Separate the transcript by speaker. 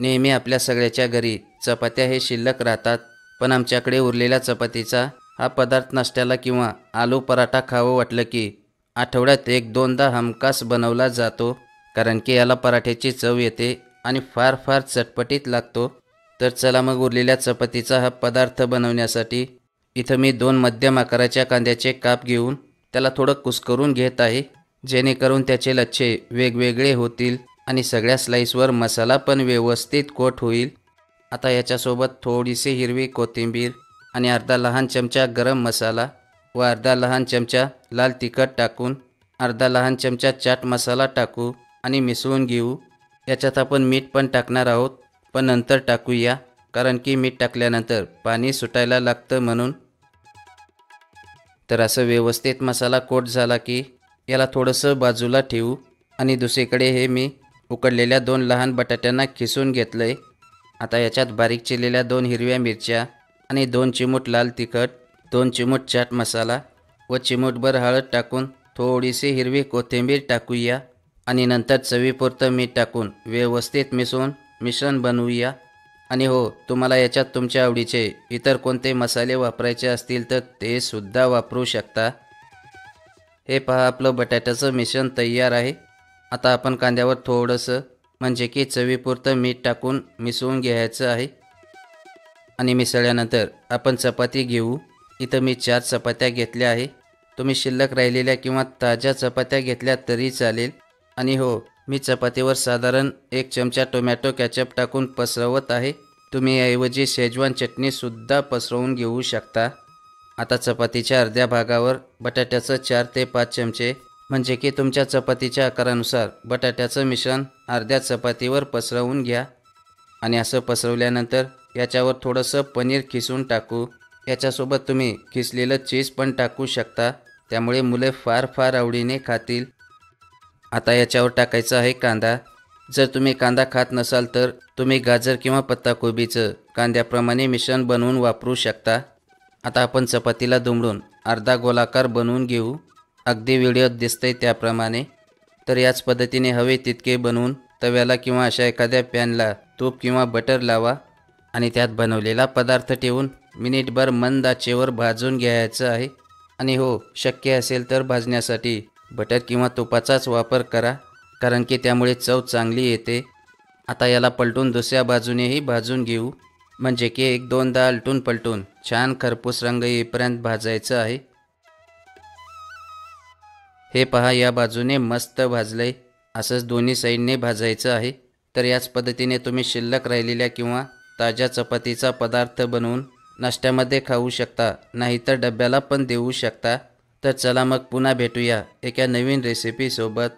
Speaker 1: नेहमी आपल्या सगळ्याच्या घरी चपात्या हे शिल्लक राहतात, पण आमच्याकडे उरलेल्या चपातीचा हा पदार्थ नाश्त्याला किंवा आलू पराठा खावं वाटलं की आठवड्यात एक दोनदा हमखास बनवला जातो. कारण की याला पराठ्याची चव येते आणि फार फार चटपटीत लागतो. तर चला मग उरलेल्या चपातीचा हा पदार्थ बनवण्यासाठी इथं मी 2 मध्यम आकाराच्या कांद्याचे काप घेऊन त्याला थोडं कुस्करून घेत आहे, जेणेकरून त्याचे लच्छे वेगवेगळे होतील आणि सगळ्या स्लाईसवर मसाला पण व्यवस्थित कोट होईल. आता याच्यासोबत थोडीशी हिरवी कोथिंबीर आणि अर्धा लहान चमचा गरम मसाला व अर्धा लहान चमचा लाल तिखट टाकून अर्धा लहान चमचा चाट मसाला टाकू आणि मिसळून घेऊ. याच्यात आपण मीठ पण टाकणार आहोत, पण नंतर टाकूया, कारण की मीठ टाकल्यानंतर पाणी सुटायला लागतं म्हणून. तर असं व्यवस्थित मसाला कोट झाला की याला थोडंसं बाजूला ठेवू आणि दुसरीकडे हे मी उकडलेल्या 2 लहान बटाट्यांना खिसून घेतलं आहे. आता याच्यात बारीक चिरलेल्या 2 हिरव्या मिरच्या आणि 2 चिमूट लाल तिखट, 2 चिमूट चाट मसाला व चिमूटभर हळद टाकून थोडीशी हिरवी कोथिंबीर टाकूया आणि नंतर चवीपुरतं मीठ टाकून व्यवस्थित मिसळून मिश्रण बनवूया. आणि हो, तुम्हाला याच्यात तुमच्या आवडीचे इतर कोणते मसाले वापरायचे असतील तर ते सुद्धा वापरू शकता. हे पहा, आपलं बटाट्याचं मिश्रण तयार आहे. आता आपण कांद्यावर थोडंसं म्हणजे की चवीपुरतं मीठ टाकून मिसळून घ्यायचं आहे आणि मिसळल्यानंतर आपण चपाती घेऊ. इथं मी 4 चपात्या घेतल्या आहे. तुम्ही शिल्लक राहिलेल्या किंवा ताज्या चपात्या घेतल्या तरी चालेल. आणि हो, मी चपातीवर साधारण 1 चमचा टोमॅटो कॅचअप टाकून पसरवत आहे. तुम्ही याऐवजी शेजवान चटणीसुद्धा पसरवून घेऊ शकता. आता चपातीच्या अर्ध्या भागावर बटाट्याचं 4 ते 5 चमचे म्हणजे की तुमच्या चपातीच्या आकारानुसार बटाट्याचं मिश्रण अर्ध्या चपातीवर पसरवून घ्या. आणि असं पसरवल्यानंतर याच्यावर थोडंसं पनीर खिसून टाकू. याच्यासोबत तुम्ही खिसलेलं चीज पण टाकू शकता, त्यामुळे मुले फार फार आवडीने खातील. आता याच्यावर टाकायचा आहे कांदा. जर तुम्ही कांदा खात नसाल तर तुम्ही गाजर किंवा पत्ताकोबीचं कांद्याप्रमाणे मिश्रण बनवून वापरू शकता. आता आपण चपातीला दुमडून अर्धा गोलाकार बनवून घेऊ, अगदी व्हिडिओत दिसतंय त्याप्रमाणे. तर याच पद्धतीने हवे तितके बनवून तव्याला किंवा अशा एखाद्या पॅनला तूप किंवा बटर लावा आणि त्यात बनवलेला पदार्थ ठेवून मिनिटभर मंद आचेवर भाजून घ्यायचं आहे. आणि हो, शक्य असेल तर भाजण्यासाठी बटर किंवा तुपाचाच वापर करा, कारण की त्यामुळे चव चांगली येते. आता याला पलटून दुसऱ्या बाजूनेही भाजून घेऊ, म्हणजे की 1-2दा आलटून पलटून छान खरपूस रंग येईपर्यंत भाजायचं आहे. हे पहा, या बाजूने मस्त भाजलंय. असंच दोन्ही साईडने भाजायचं आहे. तर याच पद्धतीने तुम्ही शिल्लक राहिलेल्या किंवा ताज्या चपातीचा पदार्थ बनवून नाश्त्यामध्ये खाऊ शकता, नाहीतर डब्याला पण देऊ शकता. तर चला मग पुन्हा भेटूया एका नवीन रेसिपीसोबत.